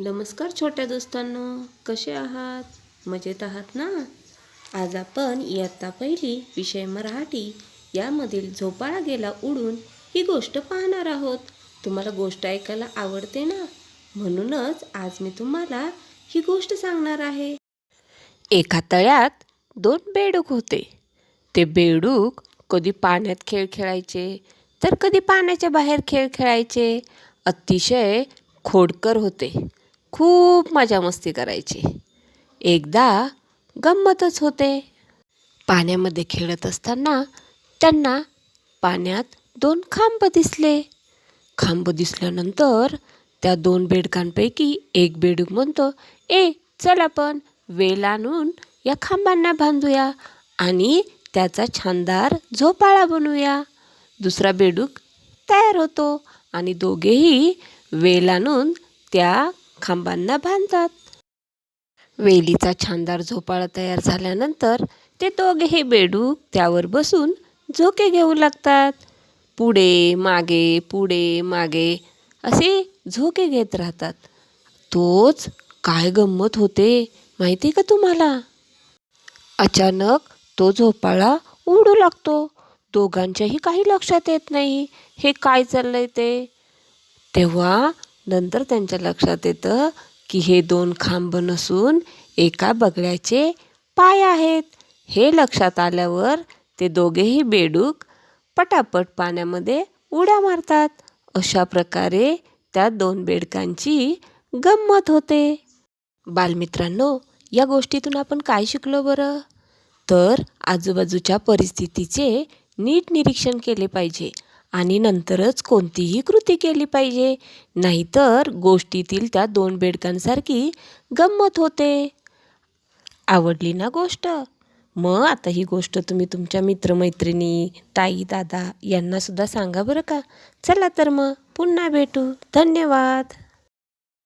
नमस्कार छोट्या दोस्तांनो, कसे आहात? मजेत आहात ना? आज आपण इयत्ता पहिली विषय मराठी यामधील झोपाळा गेला उडून ही गोष्ट पाहणार आहोत. तुम्हाला गोष्ट ऐकायला आवडते ना? म्हणूनच आज मी तुम्हाला ही गोष्ट सांगणार आहे. एका तळ्यात दोन बेडूक होते. ते बेडूक कधी पाण्यात खेळ खेळायचे तर कधी पाण्याच्या बाहेर खेळ खेळायचे. अतिशय खोडकर होते. खूप मजा मस्ती करायची. एकदा गंमतच होते. पाण्यामध्ये खेळत असताना त्यांना पाण्यात दोन खांब दिसले. खांब दिसल्यानंतर त्या दोन बेडकांपैकी एक बेडूक म्हणतो, चल आपण वेल आणून या खांबांना बांधूया आणि त्याचा छानदार झोपाळा बनवूया. दुसरा बेडूक तयार होतो आणि दोघेही वेल आणून त्या खांबांना बांधतात. वेलीचा छानदार झोपाळा तयार झाल्यानंतर ते दोघेही बेडूक त्यावर बसून झोके घेऊ लागतात. पुढे मागे असे झोके घेत राहतात. तोच काय गंमत होते माहिती का तुम्हाला? अचानक तो झोपाळा उडू लागतो. दोघांच्याही काही लक्षात येत नाही हे काय चाललंय ते. तेव्हा नंतर त्यांच्या लक्षात येतं की हे दोन खांब नसून एका बगळ्याचे पाय आहेत. हे लक्षात आल्यावर ते दोघेही बेडूक पटापट पाण्यामध्ये उड्या मारतात. अशा प्रकारे त्या दोन बेडकांची गंमत होते. बालमित्रांनो, या गोष्टीतून आपण काय शिकलो बरं? तर आजूबाजूच्या परिस्थितीचे नीट निरीक्षण केले पाहिजे आणि नंतरच कोणतीही कृती केली पाहिजे. नाहीतर गोष्टीतील त्या दोन बेडकांसारखी गंमत होते. आवडली ना गोष्ट? मग आता ही गोष्ट तुम्ही तुमच्या मित्रमैत्रिणी, ताई, दादा यांना सुद्धा सांगा बरं का. चला तर मग पुन्हा भेटू. धन्यवाद.